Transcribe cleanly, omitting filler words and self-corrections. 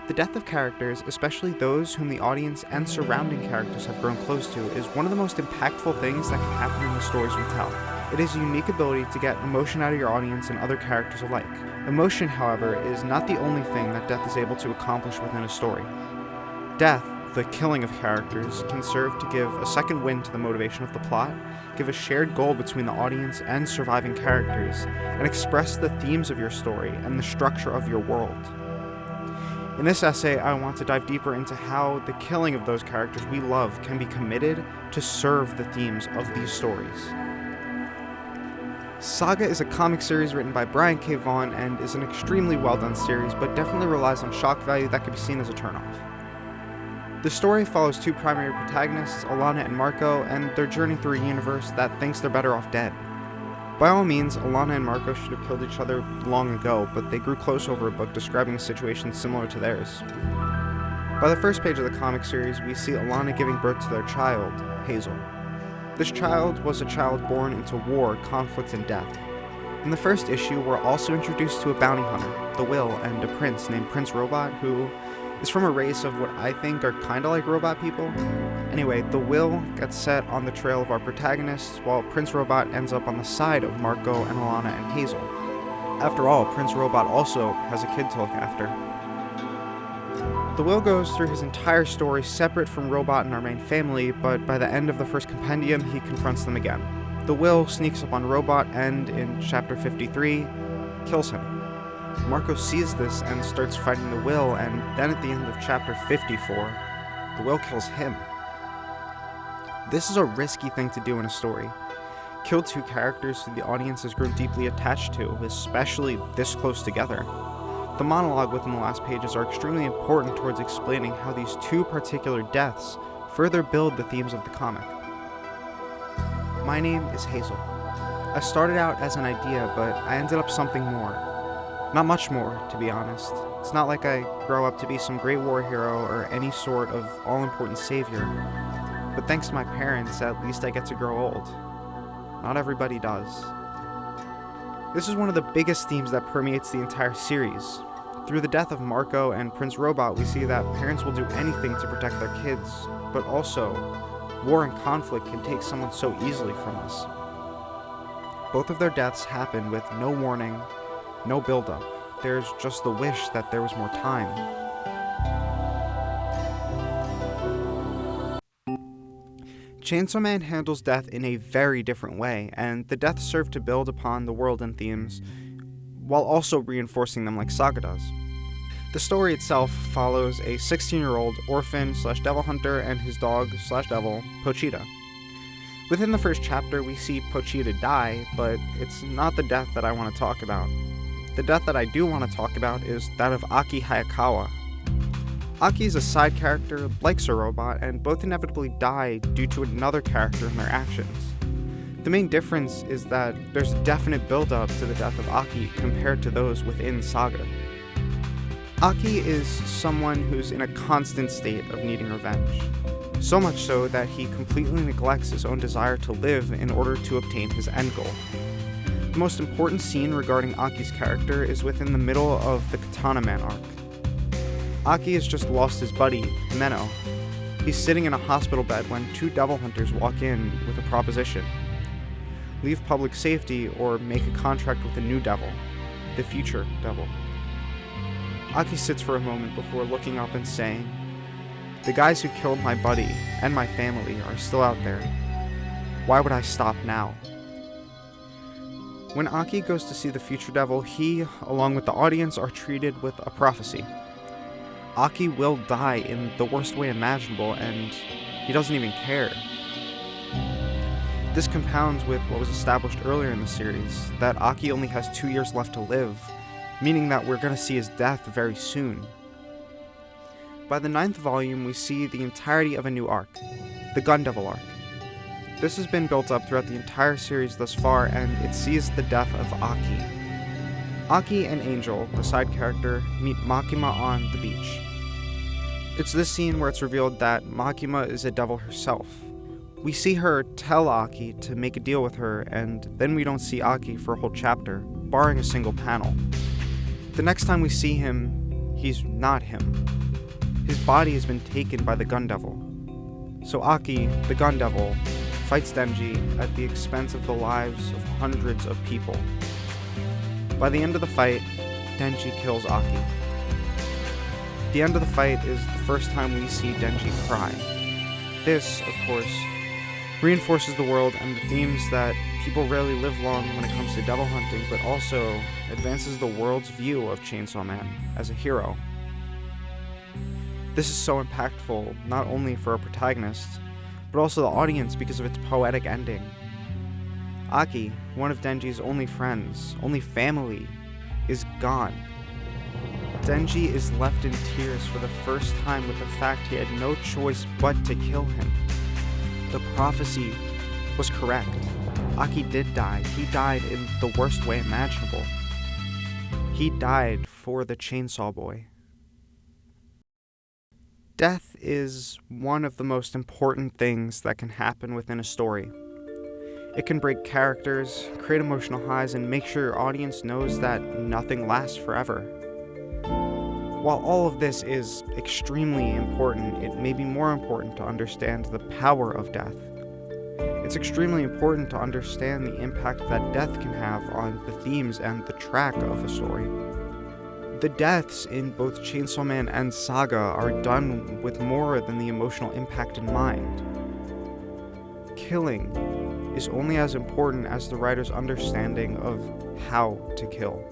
The death of characters, especially those whom the audience and surrounding characters have grown close to, is one of the most impactful things that can happen in the stories we tell. It is a unique ability to get emotion out of your audience and other characters alike. Emotion, however, is not the only thing that death is able to accomplish within a story. Death, the killing of characters, can serve to give a second wind to the motivation of the plot, give a shared goal between the audience and surviving characters, and express the themes of your story and the structure of your world. In this essay, I want to dive deeper into how the killing of those characters we love can be committed to serve the themes of these stories. Saga is a comic series written by Brian K. Vaughan and is an extremely well-done series, but definitely relies on shock value that can be seen as a turnoff. The story follows two primary protagonists, Alana and Marco, and their journey through a universe that thinks they're better off dead. By all means, Alana and Marco should have killed each other long ago, but they grew close over a book describing a situation similar to theirs. By the first page of the comic series, we see Alana giving birth to their child, Hazel. This child was a child born into war, conflict, and death. In the first issue, we're also introduced to a bounty hunter, the Will, and a prince named Prince Robot, who is from a race of what I think are kinda like robot people. Anyway, the Will gets set on the trail of our protagonists, while Prince Robot ends up on the side of Marco and Alana and Hazel. After all, Prince Robot also has a kid to look after. The Will goes through his entire story separate from Robot and our main family, but by the end of the first compendium, he confronts them again. The Will sneaks up on Robot and, in chapter 53, kills him. Marco sees this and starts fighting the Will, and then at the end of chapter 54, the Will kills him. This is a risky thing to do in a story. Kill two characters who the audience has grown deeply attached to, especially this close together. The monologue within the last pages are extremely important towards explaining how these two particular deaths further build the themes of the comic. My name is Hazel. I started out as an idea, but I ended up something more. Not much more, to be honest. It's not like I grow up to be some great war hero or any sort of all-important savior. But thanks to my parents, at least I get to grow old. Not everybody does. This is one of the biggest themes that permeates the entire series. Through the death of Marco and Prince Robot, we see that parents will do anything to protect their kids, but also, war and conflict can take someone so easily from us. Both of their deaths happen with no warning, no build-up. There's just the wish that there was more time. Chainsaw Man handles death in a very different way, and the deaths serve to build upon the world and themes, while also reinforcing them like Saga does. The story itself follows a 16-year-old orphan/devil hunter and his dog/devil, Pochita. Within the first chapter, we see Pochita die, but it's not the death that I want to talk about. The death that I do want to talk about is that of Aki Hayakawa. Aki is a side character, like Sir Robot, and both inevitably die due to another character and their actions. The main difference is that there's a definite build-up to the death of Aki compared to those within Saga. Aki is someone who's in a constant state of needing revenge. So much so that he completely neglects his own desire to live in order to obtain his end goal. The most important scene regarding Aki's character is within the middle of the Katana Man arc. Aki has just lost his buddy, Himeno. He's sitting in a hospital bed when two devil hunters walk in with a proposition. Leave public safety or make a contract with a new devil, the future devil. Aki sits for a moment before looking up and saying, "The guys who killed my buddy and my family are still out there. Why would I stop now?" When Aki goes to see the future devil, he, along with the audience, are treated with a prophecy. Aki will die in the worst way imaginable, and he doesn't even care. This compounds with what was established earlier in the series, that Aki only has 2 years left to live, meaning that we're going to see his death very soon. By the 9th volume, we see the entirety of a new arc, the Gun Devil arc. This has been built up throughout the entire series thus far, and it sees the death of Aki. Aki and Angel, the side character, meet Makima on the beach. It's this scene where it's revealed that Makima is a devil herself. We see her tell Aki to make a deal with her, and then we don't see Aki for a whole chapter, barring a single panel. The next time we see him, he's not him. His body has been taken by the Gun Devil. So Aki, the Gun Devil, fights Denji at the expense of the lives of hundreds of people. By the end of the fight, Denji kills Aki. The end of the fight is the first time we see Denji cry. This, of course, reinforces the world and the themes that people rarely live long when it comes to devil hunting, but also advances the world's view of Chainsaw Man as a hero. This is so impactful, not only for our protagonist, but also the audience because of its poetic ending. Aki, one of Denji's only friends, only family, is gone. Denji is left in tears for the first time with the fact he had no choice but to kill him. The prophecy was correct. Aki did die. He died in the worst way imaginable. He died for the Chainsaw Boy. Death is one of the most important things that can happen within a story. It can break characters, create emotional highs, and make sure your audience knows that nothing lasts forever. While all of this is extremely important, it may be more important to understand the power of death. It's extremely important to understand the impact that death can have on the themes and the track of a story. The deaths in both Chainsaw Man and Saga are done with more than the emotional impact in mind. Killing is only as important as the writer's understanding of how to kill.